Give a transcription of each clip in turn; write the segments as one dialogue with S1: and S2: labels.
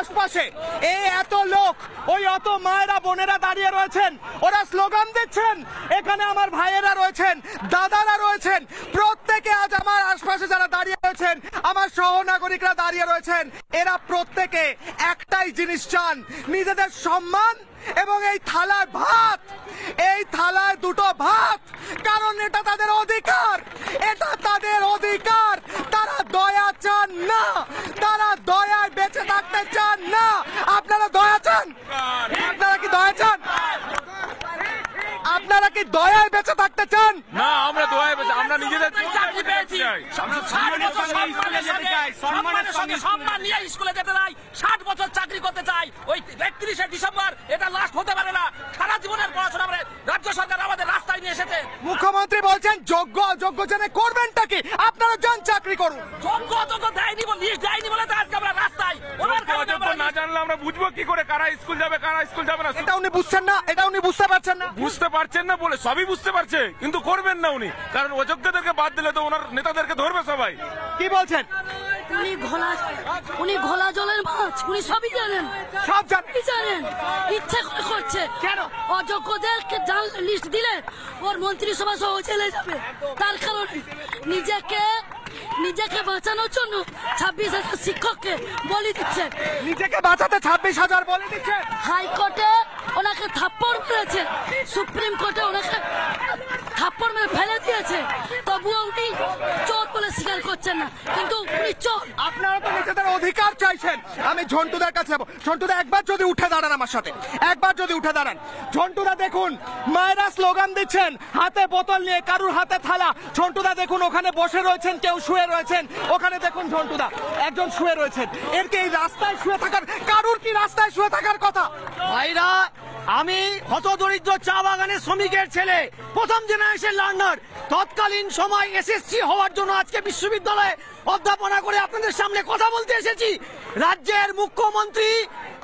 S1: আশপাশে এই এত লোক, ওই অত মায়েরা বোনেরা দাঁড়িয়ে রয়েছেন, ওরা স্লোগান দিচ্ছেন। এখানে আমার ভাইয়েরা রয়েছেন, দাদারা রয়েছেন, প্রত্যেকে আজ আমার আশপাশে যারা দাঁড়িয়ে রয়েছেন, আমার সহনাগরিকরা দাঁড়িয়ে রয়েছেন, এরা প্রত্যেকে একটাই জিনিস চান, নিজেদের সম্মান এবং এই থালায় ভাত, এই থালায় দুটো ভাত, কারণ এটা তাদের অধিকার, এটা তাদের অধিকার। তারা দয়া চান না, তারা দয়ায় বেঁচে থাকতে চান না। আপনারা দয়া চান? আপনারা কি দয়া চান? আপনারা কি দয়ায় বেঁচে থাকতে চান?
S2: না, আমরা দয়ায় বেঁচে, আমরা নিজেদের
S3: চাকরি পেয়েছি, সম্মানের সঙ্গে সম্মান নিয়ে স্কুলে যেতে চাই, 60 বছর চাকরি করতে চাই। ওই 31শে ডিসেম্বর এটা লাস্ট হতে পারে না। সারা জীবনের পড়াশোনা করে রাজ্য সরকার আমাদের রাস্তায় নিয়ে এসেছে।
S1: মুখ্যমন্ত্রী বলছেন যোগ্য অযোগ্য জেনে করবেনটা কি? আপনারা যান চাকরি করুন।
S3: যোগ্য অযোগ্য দেয়নি বলে, লিস্ট দেয়নি বলে তো আজকে আমরা রাস্তায়।
S2: অযোগ্য না জানলে আমরা বুঝবো কি করে কারা স্কুল যাবে কারা স্কুল যাবে না?
S1: এটা উনি বুঝছেন না, এটা উনি বুঝতে পারছেন না।
S2: বুঝতে পারছেন না বলে সবই বুঝতে পারছে, কিন্তু করবেন না উনি, কারণ অযোগ্যদেরকে বাদ দিলে তো ওনার নেতাদেরকে ধরবে সবাই।
S1: কি বলছেন?
S4: উনি ঘোলা জলের মাছ, উনি সবই জানেন,
S1: সব
S4: জানেন, ইচ্ছে করে করছে।
S1: কেন?
S4: অযোগ্যদেরকে লিস্ট দিলে ওর মন্ত্রিসভা সহ চলে যাবে। তার কারণে নিজেকে বাঁচানোর জন্য 26,000 শিক্ষককে বলি দিচ্ছে।
S1: নিজেকে বাঁচাতে 26,000 বলে দিচ্ছে।
S4: হাইকোর্টে ওনাকে থাপ্পড় মেরেছে, সুপ্রিম কোর্টে ওনাকে থাপ্পড় মেরে ফেলে দিয়েছে, তবুও উনি চোর বলে স্বীকার করছেন না, কিন্তু উনি চোর।
S1: আপনারা তো নিজেদের অধিকার চাইছেন। আমি ঝন্টুদার কাছে যাবো। ঝন্টুদা একবার যদি উঠে দাঁড়ান আমার সাথে, একবার যদি উঠে দাঁড়ান। ঝন্টুদা দেখুন, মায়েরা স্লোগান দিচ্ছেন, হাতে বোতল নিয়ে, কারুর হাতে থালা। ঝন্টুদা দেখুন ওখানে বসে রয়েছেন, কেউ শুয়ে রয়েছেন, ওখানে দেখুন ঝন্টুদা একজন শুয়ে রয়েছেন। এর কি এই রাস্তায় শুয়ে থাকার, কারুর কি রাস্তায় শুয়ে থাকার কথা?
S5: ভাইরা, আমি হতদরিদ্র চা বাগানের শ্রমিকের ছেলে, প্রথম জেনারেশন লার্নার। তৎকালীন সময় এসএসসি হওয়ার জন্য আজকে বিশ্ববিদ্যালয়ে অধ্যাপনা করে আপনাদের সামনে কথা বলতে এসেছি। রাজ্যের মুখ্যমন্ত্রী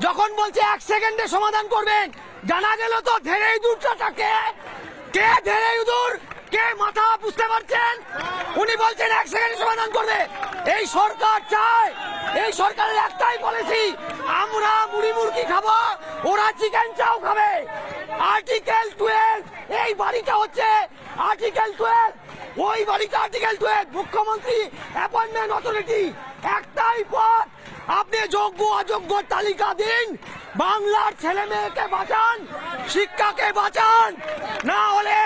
S5: যখন বলছে 1 সেকেন্ডে সমাধান করবেন, জানা গেল তো ধেরে ইঁদুরটাকে কে ধেরে ইঁদুর, কে মাথা, বুঝতে পারছেন? উনি বলছেন 1 সেকেন্ডে সমাধান করবে। এই সরকার চায়, এই সরকারের একটাই পলিসি, আমরা মুড়ি মুরগি খাবো, ওরা চিকেন চাও খাবে। আর্টিকেল 12, এই বাড়িটা হচ্ছে আর্টিকেল 12, ওই বাড়িটা আর্টিকেল 12। মুখ্যমন্ত্রী অ্যাপয়েন্টমেন্ট অথরিটি, একটাই পথ, আপনি যোগ্য অযোগ্য তালিকা দিন, বাংলার ছেলে মেয়েকে বাঁচান, শিক্ষাকে বাঁচান, না হলে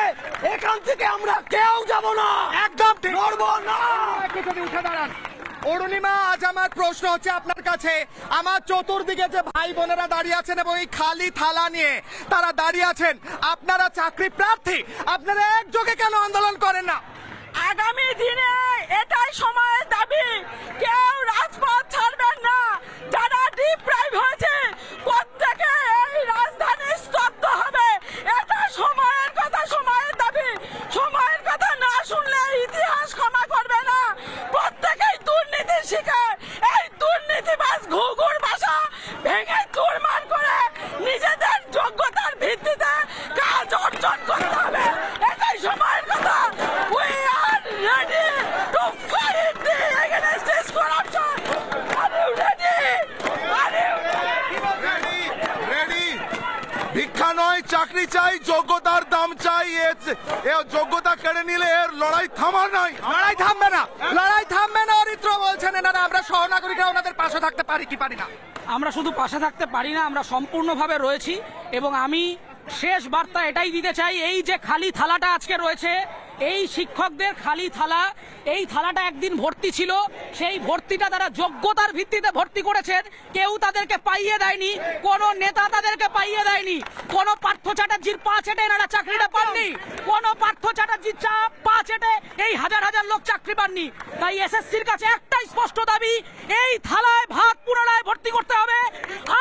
S5: এখান থেকে আমরা কেউ যাব না, একদম নড়বো না।
S1: উঠে দাঁড়ান। অরুণিমা, আজ আমার প্রশ্ন হচ্ছে আপনার কাছে, আমার চতুর্দিকে যে ভাই বোনেরা দাঁড়িয়ে আছেন এবং এই খালি থালা নিয়ে তারা দাঁড়িয়ে আছেন, আপনারা চাকরি প্রার্থী, আপনারা একযোগে কেন আন্দোলন করেন না?
S6: আগামী দিনে এটাই সময়ের দাবি, কেউ রাজপথ ছাড়বেন না। যারা ডিপ্রাইভ হয়েছে প্রত্যেকে এই রাজধানী স্তব্ধ হবে, এটা সময়ের কথা, সময়ের দাবি। সময়ের কথা না শুনলে ইতিহাস ক্ষমা করবে না। প্রত্যেকেই দুর্নীতির শিকার। এই দুর্নীতিবাজ ঘুঘুর বাসা ভেঙে চুরমার করে নিজেদের যোগ্যতার ভিত্তিতে কাজ অর্জন করতে হবে, এটাই সময়ের কথা। We are ready to fight against this corruption. Are you ready? Are you ready?
S2: Ready. ভিক্ষা নয়, চাকরি চাই, যোগ্যতার দাম চাই। এ যোগ্যতা কেড়ে নিলে এর লড়াই থামার নাই।
S1: লড়াই থামবে না, লড়াই থামবে না। অরিত্র বলছেন এনারা, আমরা সহনাগরিকরা ওনাদের পাশে থাকতে পারি কি পারি না?
S3: আমরা শুধু পাশে থাকতে পারি না, আমরা সম্পূর্ণভাবে রয়েছি। এবং আমি শেষ বার্তা এটাই দিতে চাই, এই যে খালি থালাটা আজকে রয়েছে, এই শিক্ষকদের খালি থালা, এই থালাটা একদিন ভর্তি ছিল, সেই ভর্তিটা তারা যোগ্যতার ভিত্তিতে ভর্তি করেছেন, কেউ তাদেরকে পাইয়ে দেয়নি, কোন নেতা তাদেরকে পাইয়ে দেয়নি। কোন পার্থ চ্যাটার্জির পা চেটে এনারা চাকরিটা পাননি, কোন পার্থ চ্যাটার্জির পা চেটে এই হাজার হাজার লোক চাকরি পাননি। তাই এসএসসির কাছে একটাই স্পষ্ট দাবি, এই থালায় ভাত পুনরায় ভর্তি করতে হবে।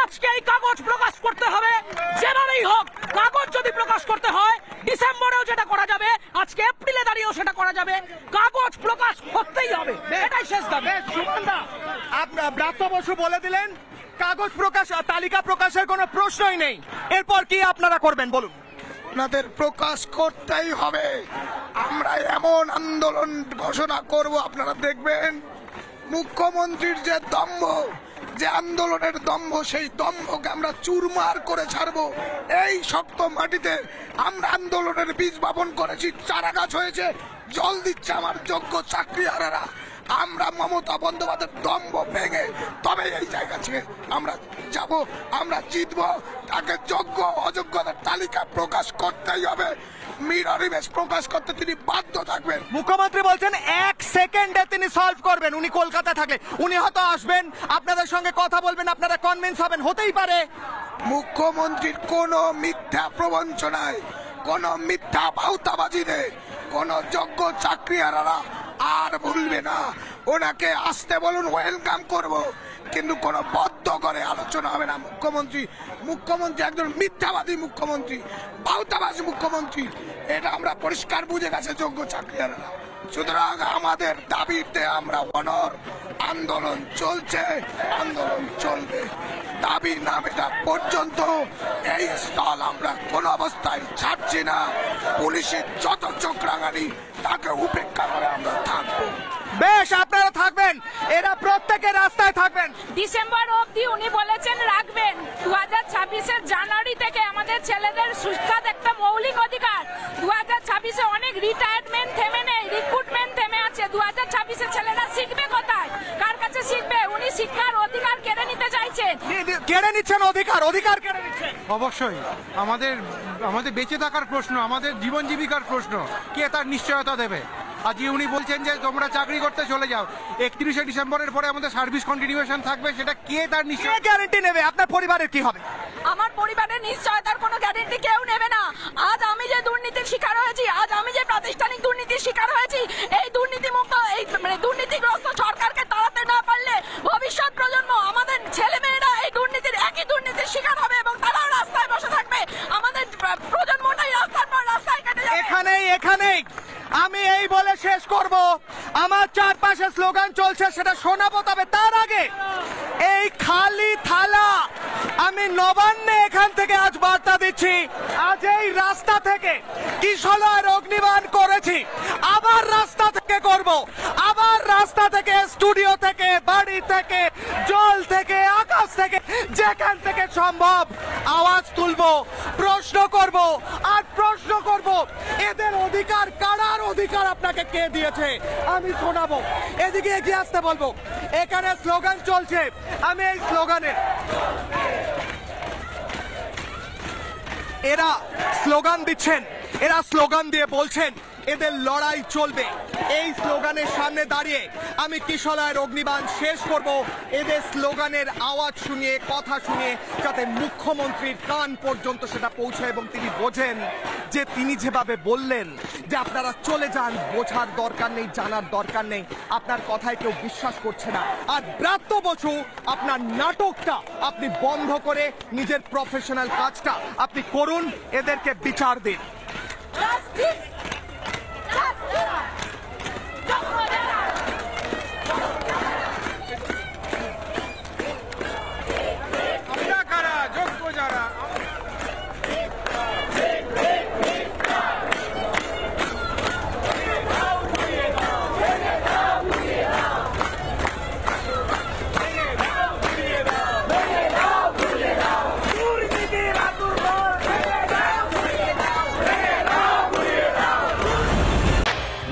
S3: আজকে এই কাগজ প্রকাশ করতে হবে, যেভাবেই হোক। কাগজ যদি প্রকাশ করতে হয় ডিসেম্বরেও যেটা করা যাবে, আজকে এপ্রিলে দাঁড়িয়েও সেটা করা যাবে, কাগজ প্রকাশ করতেই হবে, এটাই শেষ দাবি।
S1: আপনার ব্রাত্য বসু বলে দিলেন কাগজ প্রকাশ, তালিকা প্রকাশের কোনো প্রশ্নই নেই। এরপর কি আপনারা করবেন বলুন?
S5: আপনাদের প্রকাশ করতেই হবে। আমরা এমন আন্দোলন ঘোষণা করব, আপনারা দেখবেন মুখ্যমন্ত্রীর যে দম্ভ,
S7: যে আন্দোলনের দম্ভ, সেই দম্ভকে আমরা চুরমার করে ছাড়বো। এই শক্ত মাটিতে আমরা আন্দোলনের বীজ বপন করেছি, চারা গাছ হয়েছে, জল দিচ্ছে আমার যোগ্য চাকরিহারারা। আমরা মমতা বন্দ্যোপাধ্যায়ের দম্ভ ভেঙে তবে এই জায়গা থেকে আমরা যাব, আমরা জিতবো। তাকে যোগ্য অযোগ্যতার তালিকা প্রকাশ করতেই হবে, মিরর ইমেজ প্রকাশ করতে তিনি বাধ্য থাকবেন।
S1: মুখ্যমন্ত্রী বলছেন 1 সেকেন্ডে তিনি সলভ করবেন। উনি কলকাতা থাকলে উনি হয়তো আসবেন, আপনাদের সঙ্গে কথা বলবেন, আপনারা কনভিন্স হবেন, হতেই পারে।
S7: মুখ্যমন্ত্রীর কোনো মিথ্যা প্রবঞ্চনায়, কোনো মিথ্যা ভাউতাবাজি নেই, কোন যোগ্য চাকরিহারারা আর ভুলবে না। ওনাকে আসতে বলুন, ওয়েলকাম করব, কিন্তু কোনো বদ্ধ করে আলোচনা হবে না। মুখ্যমন্ত্রী একজন মিথ্যাবাদী মুখ্যমন্ত্রী, ভাউতাবাজি মুখ্যমন্ত্রী, এটা আমরা পরিষ্কার বুঝে গেছে যোগ্য চাকরিহারারা। সুতরাং আমাদের দাবিতে আমরা অনর, আন্দোলন চলছে, আন্দোলন চলবে, দাবি না মেটা পর্যন্ত এই স্থল আমরা কোন অবস্থায় ছাড়ছি না। পুলিশের যত চোখ রাঙানি তাকে উপেক্ষা করে আমরা থাকবো।
S1: বেশ, আপনারা থাকবেন, এরা প্রত্যেকে রাস্তায় থাকবেন।
S6: ডিসেম্বর অবধি উনি বলেছেন রাখবেন। 2026-এর জানুয়ারি থেকে আমাদের ছেলেদের শিক্ষার একটা মৌলিক অধিকার। 2026-এ অনেক রিটায়ারমেন্ট থেমে নেই, রিক্রুটমেন্ট থেমে আছে। 2026-এ ছেলেরা শিখবে কোথায়, কার কাছে শিখবে? উনি শিক্ষার অধিকার কেড়ে নিতে চাইছেন।
S1: কেড়ে নিচ্ছেন অধিকার, অধিকার কেড়ে নিচ্ছেন।
S8: অবশ্যই আমাদের বেঁচে থাকার প্রশ্ন, আমাদের জীবন জীবিকার প্রশ্ন, কে তার নিশ্চয়তা দেবে? আজকে উনি বলছেন যে তোমরা চাকরি করতে চলে যাও, 31শে ডিসেম্বরের পরে আমাদের সার্ভিস কন্টিনিউশন থাকবে, সেটা কে তার নিশ্চয়তা
S1: গ্যারান্টি নেবে? আপনার পরিবারের কি হবে?
S6: আমার পরিবারের নিশ্চয়তার কোনো গ্যারান্টি কেউ নেবে না। আজ আমি যে দুর্নীতির শিকার হয়েছি, আজ আমি যে প্রাতিষ্ঠানিক দুর্নীতির শিকার হয়েছি, এই দুর্নীতিমুক্ত, এই দুর্নীতিগ্রস্ত সরকারকে তাড়াতে না পারলে ভবিষ্যৎ প্রজন্ম, আমাদের ছেলেমেয়েরা এই দুর্নীতির, একই দুর্নীতির শিকার হবে এবং তারাও রাস্তায় বসে থাকবে। আমাদের প্রজন্মটাই রাস্তার পর রাস্তায় কেটে যাবে।
S1: এখানেই আমি এই বলে শেষ করব। আমার চারপাশে স্লোগান চলছে, সেটা শোনাবো, তবে তার আগে এই খালি থালা আমি নবান্নে এখান থেকে আজ বার্তা দিচ্ছি। আজ এই রাস্তা থেকে কিশলয়ের অগ্নিবাণ করেছি, আবার রাস্তা থেকে করব, আবার রাস্তা থেকে, স্টুডিও থেকে, বাড়ি থেকে, জল থেকে, আকাশ থেকে, যেখান থেকে সম্ভব আওয়াজ তুলবো, প্রশ্ন করব, আর প্রশ্ন করব এদের অধিকার কারার অধিকার আপনাকে কে দিয়েছে আমি শোনাবো। এদিকে এগিয়ে আসতে বলবো। এখানে স্লোগান চলছে, আমি এই স্লোগানে, এরা স্লোগান দিচ্ছেন, এরা স্লোগান দিয়ে বলছেন এদের লড়াই চলবে। এই স্লোগানের সামনে দাঁড়িয়ে আমি কিশলয়ের অগ্নিবাণ শেষ করব, এদের স্লোগানের আওয়াজ শুনিয়ে, কথা শুনিয়ে, যাতে মুখ্যমন্ত্রীর কান পর্যন্ত সেটা পৌঁছায় এবং তিনি বোঝেন যে তিনি যেভাবে বললেন যে আপনারা চলে যান, বোঝার দরকার নেই, জানার দরকার নেই, আপনার কথায় কেউ বিশ্বাস করছে না। আর ব্রাত্য বসু, আপনার নাটকটা আপনি বন্ধ করে নিজের প্রফেশনাল কাজটা আপনি করুন, এদেরকে বিচার দিন।
S8: আমরা কারা, যোগ্য যারা।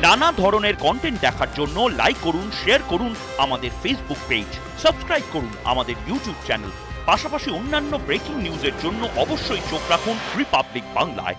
S9: নানা ধরনের কন্টেন্ট দেখার জন্য লাইক করুন, শেয়ার করুন আমাদের ফেসবুক পেজ, সাবস্ক্রাইব করুন আমাদের ইউটিউব চ্যানেল। পাশাপাশি অন্যান্য ব্রেকিং নিউজের জন্য অবশ্যই চোখ রাখুন রিপাবলিক বাংলায়।